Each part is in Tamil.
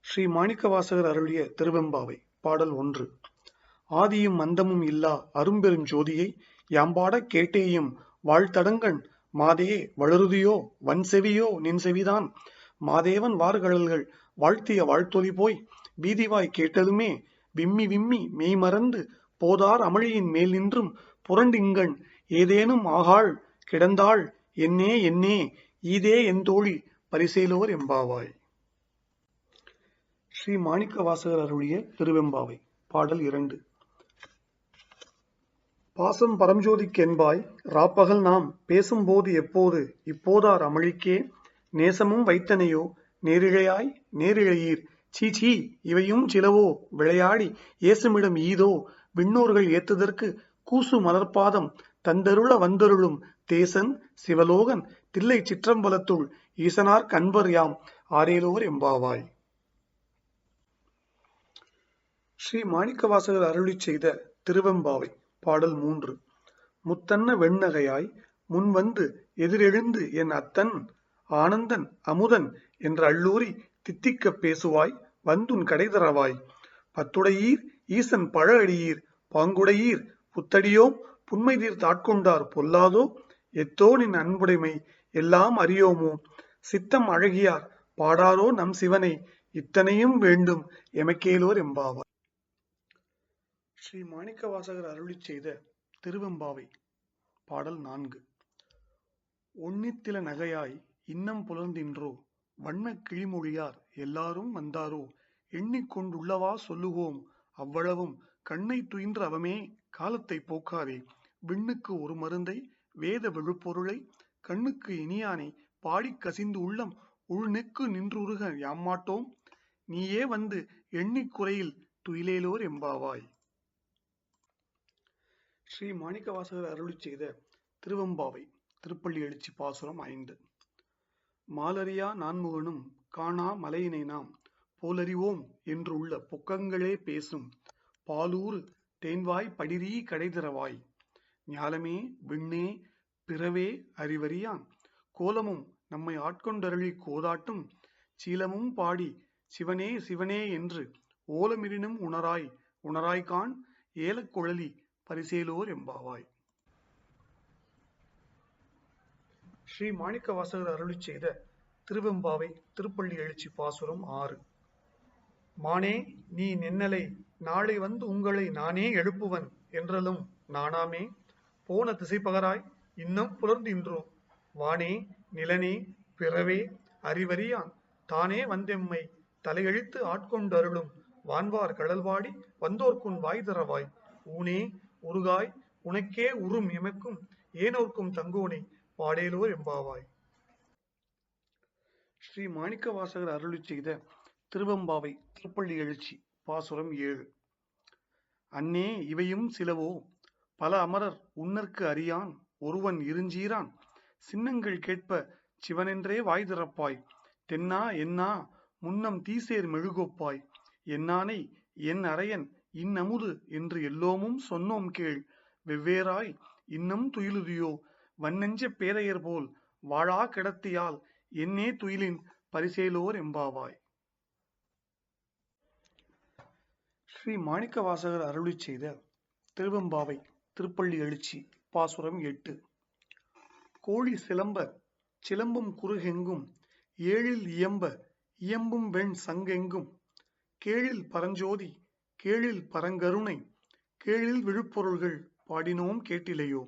ஸ்ரீ மாணிக்கவாசகர் அருளிய திருவெம்பாவை பாடல் 1. ஆதியும் அந்தமும் இல்லா அரும்பெரும் ஜோதியை யாம்பாடக் கேட்டேயும் வாழ்த்தடங்கண் மாதே வளருதியோ வன்செவியோ நின் செவிதான் மாதேவன் வார்கழல்கள் வாழ்த்திய வாழ்த்தொலி போய் வீதிவாய் கேட்டதுமே விம்மி விம்மி மெய்மறந்து போதார் அமளியின் மேல் நின்றும் புரண்டிங்கண் ஏதேனும் ஆகாள் கிடந்தாள் என்னே என்னே ஈதே என் தோழி பரிசேலோர் எம்பாவாய். ஸ்ரீ மாணிக்கவாசகர் அருளிய திருவெம்பாவை பாடல் 2. பாசம் பரஞ்சோதிக்கென்பாய் ராப்பகல் நாம் பேசும்போது எப்போது இப்போதார் அமளிக்கே நேசமும் வைத்தனையோ நேரிழையாய் நேரிழையீர் சீச்சீ இவையும் சிலவோ விளையாடி ஏசுமிடம் ஈதோ விண்ணோர்கள் ஏத்துதற்கு கூசு மலர்பாதம் தந்தருள வந்தருளும் தேசன் சிவலோகன் தில்லை சிற்றம்பலத்துள் ஈசனார் கண்பர் யாம் ஆரேலோர் எம்பாவாய். ஸ்ரீ மாணிக்கவாசகர் அருளிச் செய்த திருவெம்பாவை பாடல் 3. முத்தன்ன வெண்ணகையாய் முன்வந்து எதிரெழுந்து என் அத்தன் ஆனந்தன் அமுதன் என்ற அள்ளூரி தித்திக்கப் பேசுவாய் வந்துன் கடைதரவாய் பத்துடையீர் ஈசன் பழ அடியீர் பாங்குடையீர் புத்தடியோம் புன்மைதீர் தாட்கொண்டார் பொல்லாதோ எத்தோ நின் அன்புடைமை எல்லாம் அறியோமோ சித்தம் அழகியார் பாடாரோ நம் சிவனை இத்தனையும் வேண்டும் எமக்கேலோர் எம்பாவாய். ஸ்ரீ மாணிக்கவாசகர் அருளிச் செய்த திருவெம்பாவை பாடல் 4. ஒன்னித்தில நகையாய் இன்னம் புலர்ந்தின்றோ வண்ணக் கிளிமொழியார் எல்லாரும் வந்தாரோ எண்ணிக்கொண்டுள்ளவா சொல்லுவோம் அவ்வளவும் கண்ணை துயின்ற அவமே காலத்தை போக்காதே விண்ணுக்கு ஒரு மருந்தை வேத விழுப்பொருளை கண்ணுக்கு இனியானை பாடிக் கசிந்து உள்ளம் உள்நெக்கு நின்றுருக யாமாட்டோம் நீயே வந்து எண்ணிக்குறையில் துயிலேலோர் எம்பாவாய். ஸ்ரீ மாணிக்கவாசகர் அருளிச் செய்த திருவெம்பாவை திருப்பள்ளி எழுச்சி பாசுரம் 5. மாலறியா நான்முகனும் காணா மலையினை நாம் போலறிவோம் என்று உள்ள பொக்கங்களே பேசும் பாலூறு தேன்வாய் படிரீ கடைதிரவாய் ஞாலமே விண்ணே பிறவே அறிவறியான் கோலமும் நம்மை ஆட்கொண்டருளி கோதாட்டும் சீலமும் பாடி சிவனே சிவனே என்று ஓலமிடினும் உணராய் உணராய்கான் ஏலக்குழலி பரிசேலோர் எம்பாவாய். ஸ்ரீ மாணிக்கவாசகர் அருளிச் செய்த திருவெம்பாவை திருப்பள்ளி எழுச்சி பாசுரம் 6. மானே நீ நென்னலை நாளை வந்து உங்களை நானே எழுப்புவன் என்றலும் நானாமே போன திசைப்பகராய் இன்னும் புலர்ந்தின்றோ வானே நிலனே பிறவே அறிவறியான் தானே வந்தெம்மை தலையழித்து ஆட்கொண்டருளும் வான்வார் கடல்வாடி வந்தோர்க்குன் வாய் தரவாய் ஊனே உருகாய் உனக்கே உறும் எமக்கும் ஏனோர்க்கும் தங்கோனை பாடேலோர் எம்பாவாய். ஸ்ரீ மாணிக்கவாசகர் அருளிச் செய்த திருவெம்பாவை திருப்பள்ளி எழுச்சி பாசுரம் 7. அன்னே இவையும் சிலவோ பல அமரர் உன்னற்கு அறியான் ஒருவன் இருஞ்சீரான் சின்னங்கள் கேட்ப சிவனென்றே வாய் திறப்பாய் தென்னா என்னா முன்னம் தீசேர் மெழுகொப்பாய் என்னானை என் அரையன் இன்னமுது என்று எல்லோமும் சொன்னோம் கேள் வெவ்வேறாய் இன்னும் துயிலுதியோ வன்னெஞ்ச பேதையர் போல் வாழா கிடத்தியால் என்னே துயிலின் பரிசேலோர் எம்பாவாய். ஸ்ரீ மாணிக்கவாசகர் அருளிச் செய்த திருவெம்பாவை திருப்பள்ளி எழுச்சி பாசுரம் 8. கோழி சிலம்ப சிலம்பும் குறுகெங்கும் ஏழில் இயம்ப இயம்பும் வெண் சங்கெங்கும் கேழில் பரஞ்சோதி கேழில் பரங்கருணை கேழில் விழுப்பொருள்கள் பாடினோம் கேட்டிலையோ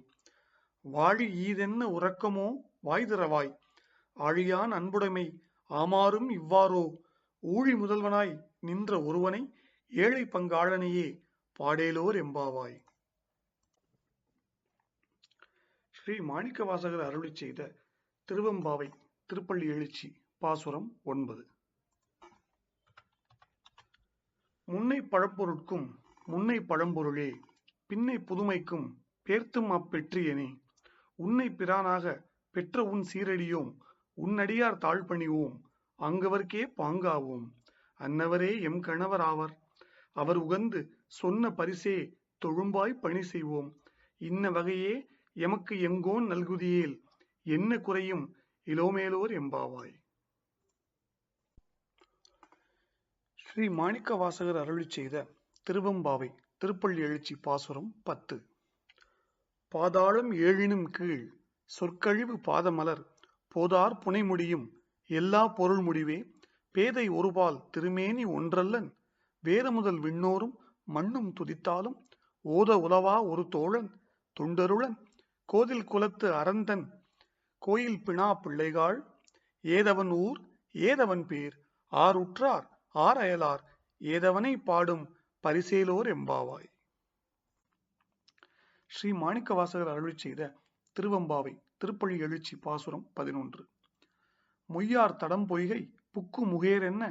வாழி ஈதென்ன உறக்கமோ வாய்திரவாய் ஆழியான் அன்புடைமை ஆமாறும் இவ்வாறோ ஊழி முதல்வனாய் நின்ற ஒருவனை ஏழை பங்காளனையே பாடேலோர் எம்பாவாய். ஸ்ரீ மாணிக்கவாசகர் அருளிச் செய்த திருவெம்பாவை திருப்பள்ளி எழுச்சி பாசுரம் 9. முன்னை பழப்பொருட்கும் முன்னை பழம்பொருளே பின்னை புதுமைக்கும் பேர்த்தும் அப்பெற்றியனே உன்னை பிரானாக பெற்ற உன் சீரடியோம் உன்னடியார் தாழ்பணிவோம் அங்கவர்க்கே பாங்காவோம் அன்னவரே எம் கணவர் ஆவர் அவர் உகந்து சொன்ன பரிசே தொழும்பாய் பணி செய்வோம் இன்ன வகையே எமக்கு எங்கோன் நல்குதியேல் என்ன குறையும் இளோமேலோர் எம்பாவாய். ஸ்ரீ மாணிக்கவாசகர் அருளிச் செய்த திருவெம்பாவை திருப்பள்ளி எழுச்சி பாசுரம் 10. பாதாளம் ஏழினும் கீழ் சொற்கழிவு பாதமலர் போதார் புனைமுடியும் எல்லா பொருள் முடிவே பேதை ஒருபால் திருமேனி ஒன்றல்லன் வேதமுதல் விண்ணோரும் மண்ணும் துதித்தாலும் ஓத உலவா ஒரு தோழன் தொண்டருளன் கோதில் குலத்து அரந்தன் கோயில் பிணா பிள்ளைகாள் ஏதவன் ஊர் ஏதவன் பேர் ஆருற்றார் ஆரயலார் ஏதவனை பாடும் பரிசேலோர் எம்பாவாய். ஸ்ரீ மாணிக்கவாசகர் அருளிச் செய்த திருவெம்பாவை திருப்பள்ளி எழுச்சி பாசுரம் 11. மொய்யார் தடம் பொய்கை புக்கு முகேரென்ன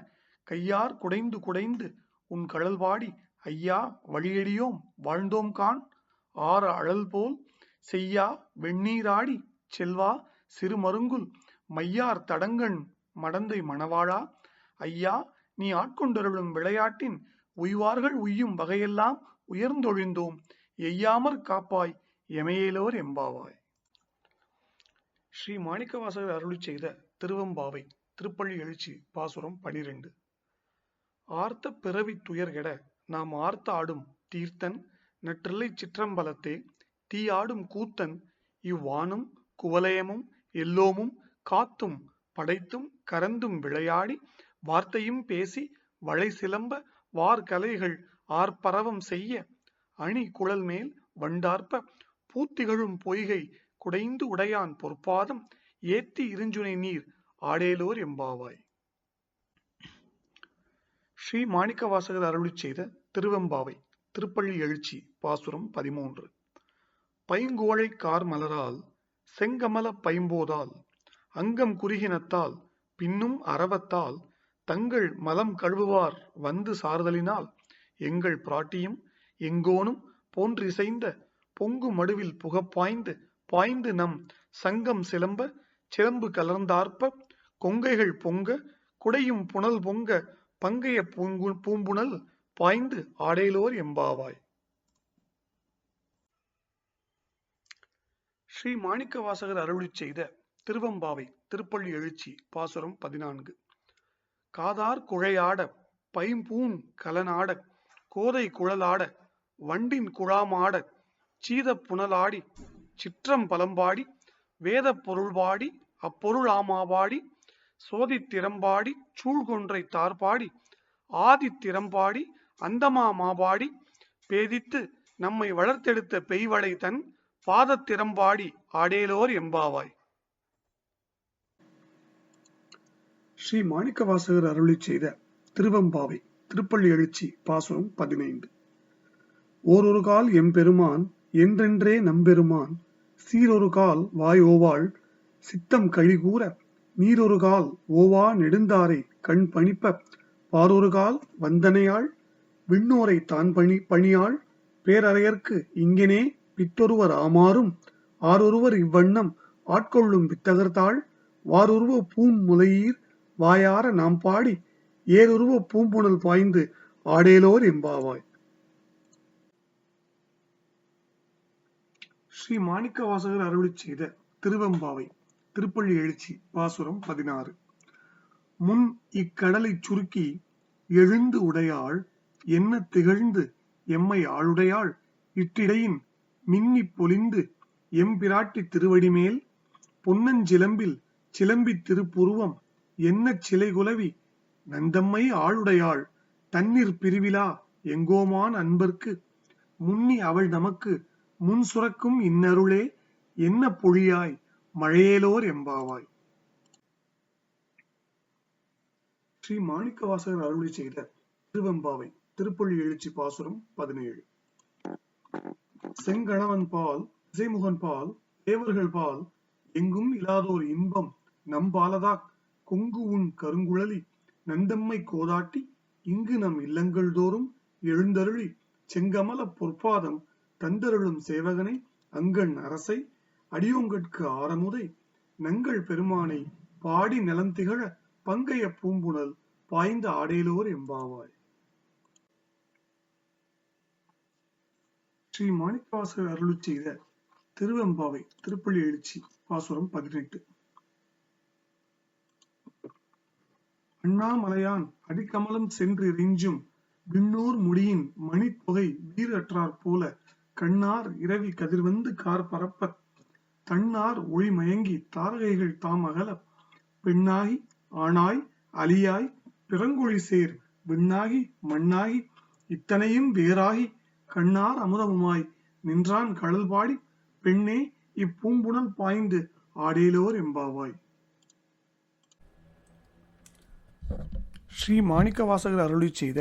கையார் குடைந்து குடைந்து உன் கழல்வாடி ஐயா வழியடியோம் வாழ்ந்தோம் கான் ஆற அழல் போல் செய்யா வெண்ணீராடி செல்வா சிறுமருங்குல் மையார் தடங்கண் மடந்தை மணவாழா ஐயா நீ ஆட்கொண்டருளும் விளையாட்டின் உய்வார்கள் உய்யும் வகையெல்லாம் உயர்ந்தொழிந்தோம் எய்யாமற் காப்பாய் எமையேலோர் எம்பாவாய். ஸ்ரீ மாணிக்கவாசகர் அருளிச் செய்த திருவெம்பாவை திருப்பள்ளி எழுச்சி பாசுரம் 12. ஆர்த்த பிறவி துயர்கெட நாம் ஆர்த்த ஆடும் தீர்த்தன் நற்றில்லை சிற்றம்பலத்தே தீயாடும் கூத்தன் இவ்வானும் குவலயமும் எல்லோமும் காத்தும் படைத்தும் கரந்தும் விளையாடி வார்த்தையும் பேசி வளை சிலம்ப வார்கலைகள் ஆர்ப்பரவம் செய்ய அணி குழல் மேல் வண்டார்ப்ப பூத்திகழும் பொய்கை குடைந்து உடையான் பொற்பாதம் ஏத்தி இருஞ்சுனை நீர் ஆடேலோர் எம்பாவாய். ஸ்ரீ மாணிக்கவாசகர் அருளிச் செய்த திருவெம்பாவை திருப்பள்ளி எழுச்சி பாசுரம் 13. பைங்குவளை கார் மலரால் செங்கமல பைம்போதால் அங்கம் குறுகினத்தால் பின்னும் அரவத்தால் தங்கள் மலம் கழுவுவார் வந்து சார்தலினால் எங்கள் பிராட்டியும் எங்கோனும் போன்றிசைந்த பொங்கு மடுவில் புகப்பாய்ந்து பாய்ந்து நம் சங்கம் சிலம்ப சிலம்பு கலர்ந்தார்ப்ப கொங்கைகள் பொங்க குடையும் புனல் பொங்க பங்கைய பூம்புணல் பாய்ந்து ஆடேலோர் எம்பாவாய். ஸ்ரீ மாணிக்கவாசகர் அருளிச் செய்த திருவெம்பாவை திருப்பள்ளி எழுச்சி பாசுரம் 14. காதார் குழையாட பைம்பூன் கலனாட கோதை குழலாட வண்டின் குழாமாட சீத புனலாடி சிற்றம் பலம்பாடி வேத பொருள்பாடி அப்பொருள் ஆமாபாடி சோதித்திறம்பாடி சூழ்கொன்றை தார்பாடி ஆதித்திறம்பாடி அந்தமா மாபாடி பேதித்து நம்மை வளர்த்தெடுத்த பெய்வளை தன் பாதத்திறம்பாடி ஆடேலோர் எம்பாவாய். ஸ்ரீ மாணிக்கவாசகர் அருளிச் செய்த திருவெம்பாவை திருப்பள்ளி எழுச்சி பாசுரம் 15. ஓரொரு கால் எம்பெருமான் என்றென்றே நம்பெருமான் சீரொரு கால் வாய் ஓவாள் சித்தம் கழிகூற நீரொரு கால் ஓவா நெடுந்தாரை கண் பணிப்ப பாரொரு கால் வந்தனையாள் விண்ணோரை தான் பணியாள் பேரறையர்க்கு இங்கனே பித்தொருவர் ஆமாறும் ஆரொருவர் இவ்வண்ணம் ஆட்கொள்ளும் வித்தகர்தாள் வாருருவ பூம் முலையீர் வாயார நாம் பாடி ஏருருவ பூம்புணல் பாய்ந்து ஆடேலோர் எம்பாவாய். ஸ்ரீ மாணிக்கவாசகர் அருளிச் செய்த திருவெம்பாவை திருப்பள்ளி எழுச்சி பாசுரம் 16. முன் இக்கடலை சுருக்கி எழுந்து உடையாள் என்ன திகழ்ந்து எம்மை ஆளுடையாள் இட்டிடையின் மின்னி பொலிந்து எம்பிராட்டி திருவடிமேல் பொன்னஞ்சிலம்பில் சிலம்பி திருப்புருவம் என்ன சிலை குலவி நந்தம்மை ஆளுடையாள் தண்ணீர் பிரிவிலா எங்கோமான் அன்பர்க்கு முன்னி அவள் நமக்கு முன் சுரக்கும் இன்னருளே என்ன பொழியாய் மழையேலோர் எம்பாவாய். ஸ்ரீ மாணிக்கவாசகர் அருளி செய்த திருவெம்பாவை திருப்பள்ளி எழுச்சி பாசுரம் 17. செங்கணவன் பால் இசைமுகன் பால் தேவர்கள் பால் எங்கும் இல்லாதோர் இன்பம் நம்பாலதா கொங்கு உன் கருங்குழலி நந்தம்மை கோதாட்டி இங்கு நம் இல்லங்கள் தோறும் எழுந்தருளி செங்கமல பொற்பாதம் தந்தருளும் சேவகனை அங்கண் அரசை அடியோங்கட்கு ஆரமுதை நங்கள் பெருமானை பாடி நலந்திகழ பங்கைய பூம்புணல் பாய்ந்த ஆடேலோர் எம்பாவாய். ஸ்ரீ மாணிக்கவாசகர் அருளிச் செய்த திருவெம்பாவை திருப்பள்ளி எழுச்சி பாசுரம் 18. அண்ணாமலையான் அடிக்கமலம் சென்று இறைஞ்சும் விண்ணூர் முடியின் மணித்தொகை வீரற்றார் போல கண்ணார் இரவி கதிர்வந்து கார் பரப்ப தன்னார் ஒளி மயங்கி தாரகைகள் தாம் அகல பெண்ணாகி ஆணாய் அலியாய் பிறங்குழி சேர் விண்ணாகி மண்ணாகி இத்தனையும் வேறாகி கண்ணார் அமுதமுமாய் நின்றான் கடல் பாடி பெண்ணே இப்பூம்புணல் பாய்ந்து ஆடேலோர் எம்பாவாய். ஸ்ரீ மாணிக்கவாசகர் அருளிச் செய்த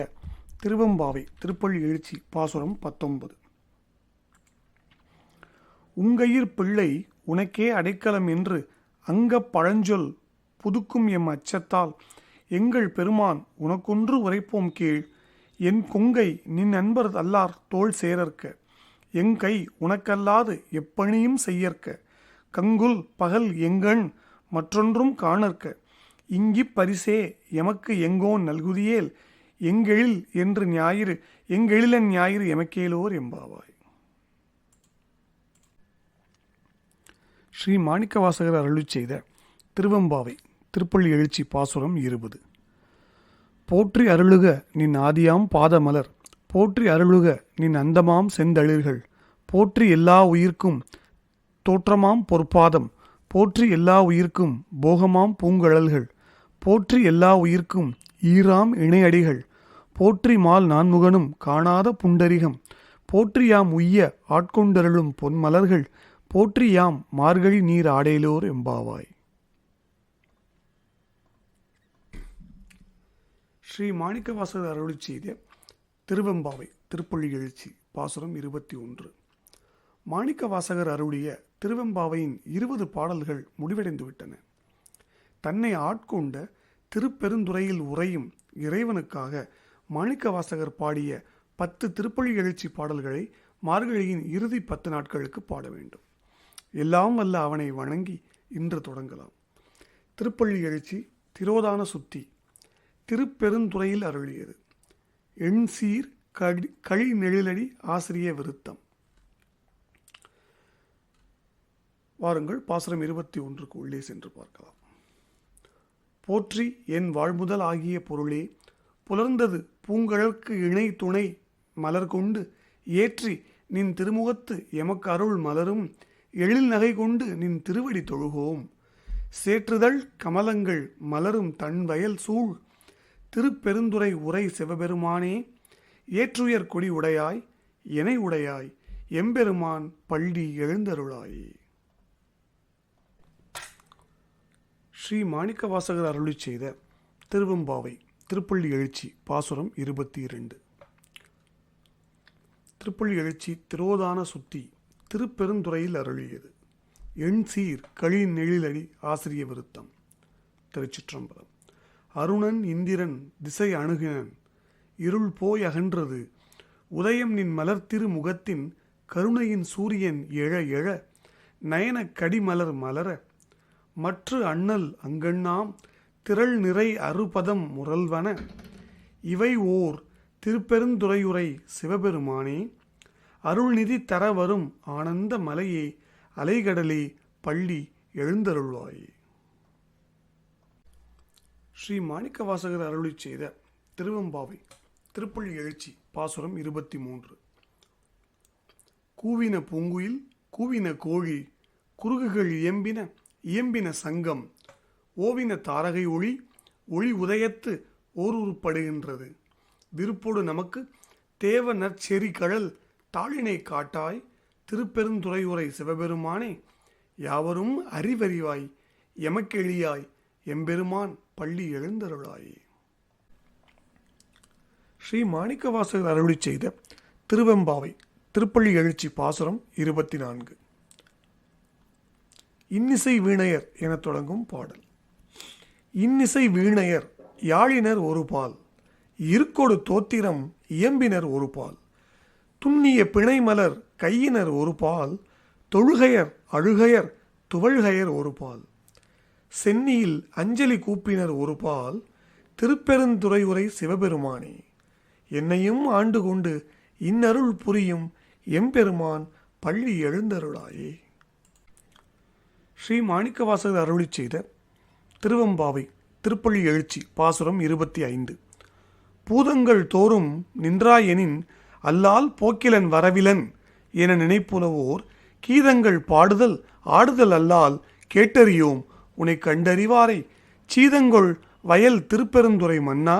திருவெம்பாவை திருப்பள்ளி எழுச்சி பாசுரம் 19. உங்கையிற் பிள்ளை உனக்கே அடைக்கலம் என்று அங்கப் பழஞ்சொல் புதுக்கும் எம் அச்சத்தால் எங்கள் பெருமான் உனக்கொன்று உரைப்போம் கீழ் என் கொங்கை நின் அன்பர் அல்லார் தோள் சேரற்க எங்கை உனக்கல்லாது எப்பணியும் செய்யற்க கங்குல் பகல் எங்கண் மற்றொன்றும் காணற்க இங்கிப் பரிசே எமக்கு எங்கோன் நல்குதியேல் எங்கெழில் என்று ஞாயிறு எங்கெழிலன் ஞாயிறு எமக்கேலோர் எம்பாவாய். ஸ்ரீ மாணிக்கவாசகர் அருளிச் செய்த திருவெம்பாவை திருப்பள்ளி எழுச்சி பாசுரம் 20. போற்றி அருளுக நின் ஆதியாம் பாதமலர் போற்றி அருளுக நின் அந்தமாம் செந்தளிர்கள் போற்றி எல்லா உயிர்க்கும் தோற்றமாம் பொற்பாதம் போற்றி எல்லா உயிர்க்கும் போகமாம் பூங்கழல்கள் போற்றி எல்லா உயிர்க்கும் ஈராம் இணையடிகள் போற்றி மால் நான்முகனும் காணாத புண்டரிகம் போற்றி யாம் உய்ய ஆட்கொண்டருளும் பொன்மலர்கள் போற்றி யாம் மார்கழி நீர் ஆடேலோர் எம்பாவாய். ஸ்ரீ மாணிக்கவாசகர் அருளிச் செய்த திருவெம்பாவை திருப்பள்ளி எழுச்சி பாசுரம் 21. மாணிக்கவாசகர் அருளிய திருவெம்பாவையின் 20 பாடல்கள் முடிவடைந்துவிட்டன. தன்னை ஆட்கொண்ட திருப்பெருந்துறையில் உறையும் இறைவனுக்காக மாணிக்கவாசகர் பாடிய 10 திருப்பள்ளி எழுச்சி பாடல்களை மார்கழியின் இறுதி 10 நாட்களுக்கு பாட வேண்டும். எல்லாம் வல்ல அவனை வணங்கி இன்று தொடங்கலாம். திருப்பள்ளி எழுச்சி திரோதான சுத்தி திருப்பெருந்துறையில் அருளியது. எண்சீர் கழி நெழிலடி ஆசிரிய விருத்தம். வாருங்கள் பாசுரம் 21க்கு உள்ளே சென்று பார்க்கலாம். போற்றி என் வாழ்முதல் ஆகிய பொருளே புலர்ந்தது பூங்கழற்கு இணை துணை மலர் கொண்டு ஏற்றி நின் திருமுகத்து எமக்கு அருள் மலரும் எழில் நகை கொண்டு நின் திருவடி தொழுகோம் சேற்றுதல் கமலங்கள் மலரும் தன் வயல் சூழ் திருப்பெருந்துறை உரை சிவபெருமானே ஏற்றுயர் கொடி உடையாய் எனை உடையாய் எம்பெருமான் பள்ளி எழுந்தருளாயே. ஸ்ரீ மாணிக்கவாசகர் அருளிச் செய்த திருவெம்பாவை திருப்பள்ளி எழுச்சி பாசுரம் 22. திருப்பள்ளி எழுச்சி திரோதான சுத்தி திருப்பெருந்துறையில் அருளியது. எண்சீர் கழி நெழிலடி ஆசிரிய விருத்தம். திருச்சிற்றம்பலம். அருணன் இந்திரன் திசை அணுகினன் இருள் போய் அகன்றது உதயம் நின் மலர்த்திரு முகத்தின் கருணையின் சூரியன் எழ எழ நயன கடிமலர் மலர மற்ற அண்ணல் அங்கண்ணாம் திரள் நிறை அறுபதம் முரல்வன இவை ஓர் திருப்பெருந்துறையுரை சிவபெருமானே அருள்நிதி தர வரும் ஆனந்த மலையே அலைகடலே பள்ளி எழுந்தருள்வாயே. ஸ்ரீ மாணிக்கவாசகர் அருளிச் செய்த திருவெம்பாவை திருப்பள்ளி எழுச்சி பாசுரம் 23. கூவின பூங்குயில் கூவின கோழி குறுகுகள் இயம்பின சங்கம் ஓவின தாரகை ஒளி ஒளி உதயத்து ஓருருப்படுகின்றது விருப்போடு நமக்கு தேவ நற்செறி கழல் தாளினை காட்டாய் திருப்பெருந்துறையுரை சிவபெருமானே யாவரும் அறிவறிவாய் எமக்கெளியாய் எம்பெருமான் பள்ளி எழுந்தருளாயே. ஸ்ரீ மாணிக்கவாசகர் அருளிச் செய்த திருவெம்பாவை திருப்பள்ளி எழுச்சி பாசுரம் 24. இன்னிசை வீணையர் என தொடங்கும் பாடல். இன்னிசை வீணையர் யாழினர் ஒரு பால் இருக்கொடு தோத்திரம் இயம்பினர் ஒரு பால் துண்ணிய பிணைமலர் கையினர் ஒரு பால் தொழுகையர் அழுகையர் துவழ்கையர் ஒரு பால் சென்னியில் அஞ்சலி கூப்பினர் ஒரு பால் திருப்பெருந்துறையுரை சிவபெருமானே என்னையும் ஆண்டு கொண்டு இன்னருள் புரியும் எம்பெருமான் பள்ளி எழுந்தருளாயே. ஸ்ரீ மாணிக்கவாசகர் அருளிச் செய்த திருவெம்பாவை திருப்பள்ளி எழுச்சி பாசுரம் 25. பூதங்கள் தோறும் நின்றாயெனின் அல்லால் போக்கிலன் வரவிலன் என நினைப்புலவோர் கீதங்கள் பாடுதல் ஆடுதல் அல்லால் கேட்டறியோம் உனை கண்டறிவாரை சீதங்கொள் வயல் திருப்பெருந்துறை மன்னா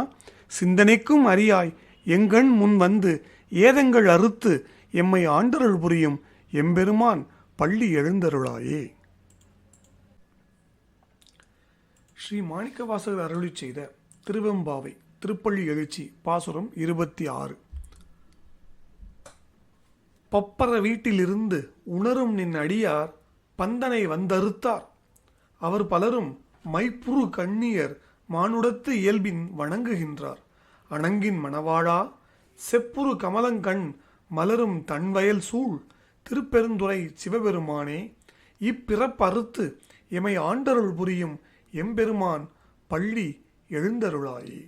சிந்தனைக்கும் அறியாய் எங்கண் முன் வந்து ஏதங்கள் அறுத்து எம்மை ஆண்டருள் புரியும் எம்பெருமான் பள்ளி எழுந்தருளாயே. ஸ்ரீ மாணிக்கவாசகர் அருளிச் செய்த திருவெம்பாவை திருப்பள்ளி எழுச்சி பாசுரம் 26. பப்பர வீட்டிலிருந்து உணரும் நின் அடியார் பந்தனை வந்தறுத்தார் அவர் பலரும் மைப்புறு கண்ணியர் மானுடத்து இயல்பின் வணங்குகின்றார் அணங்கின் மணவாழா செப்புறு கமலங்கண் மலரும் தன்வயல் சூழ் திருப்பெருந்துறை சிவபெருமானே இப்பிறப்பறுத்து எமை ஆண்டருள் புரியும் எம்பெருமான் பள்ளி எழுந்தருளாயே.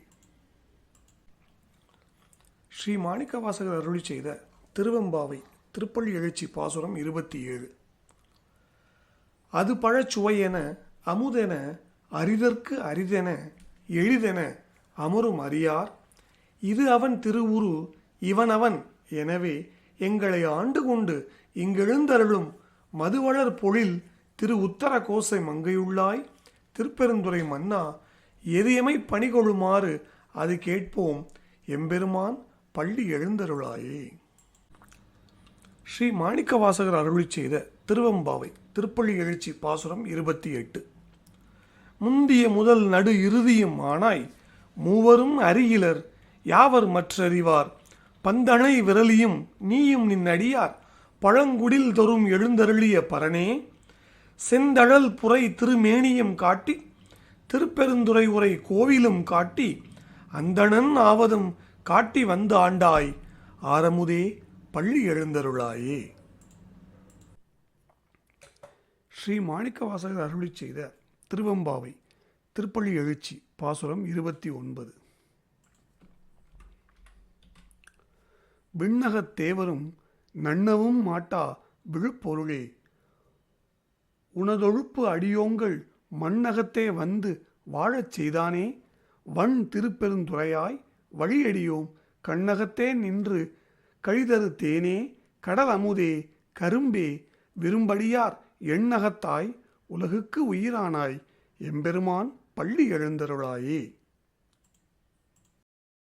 ஸ்ரீ மாணிக்கவாசகர் அருளி செய்த திருவெம்பாவை திருப்பள்ளி எழுச்சி பாசுரம் 27. அது பழச்சுவையென அமுதென அரிதற்கு அரிதென எளிதென அமரும் அறியார் இது அவன் திருவுரு இவன் அவன் எனவே எங்களை ஆண்டு கொண்டு இங்கெழுந்தருளும் மதுவளர் பொழில் திரு உத்தர கோசை மங்கையுள்ளாய் திருப்பெருந்துறை மன்னா எரியமை பணிகொள்ளுமாறு அது கேட்போம் எம்பெருமான் பள்ளி எழுந்தருளாயே. ஸ்ரீ மாணிக்கவாசகர் அருளி செய்த திருவெம்பாவை திருப்பள்ளி எழுச்சி பாசுரம் 28. முந்திய முதல் நடு இறுதியும் ஆனாய் மூவரும் அறிகிலர் யாவர் மற்றறிவார் பந்தனை விரலியும் நீயும் நின் அடியார் பழங்குடில் தொறும் எழுந்தருளிய பரனே செந்தழல் புரை திருமேனியும் காட்டி திருப்பெருந்துறை உரை கோவிலும் காட்டி அந்தணன் ஆவதும் காட்டி வந்து ஆண்டாய் ஆரமுதே பள்ளி எழுந்தருளாயே. ஸ்ரீ மாணிக்கவாசகர் அருளி செய்த திருவெம்பாவை திருப்பள்ளி எழுச்சி பாசுரம் 29. விண்ணகத் தேவரும் நன்னவும் மாட்டா விழுப்பொருளே உனதொழுப்பு அடியோங்கள் மண்ணகத்தே வந்து வாழச் செய்தானே வன் திருப்பெருந்துறையாய் வழியடியோம் கண்ணகத்தே நின்று கழிதரு தேனே கடல் அமுதே கரும்பே விரும்படியார் எண்ணகத்தாய் உலகுக்கு உயிரானாய் எம்பெருமான் பள்ளி எழுந்தருளாயே.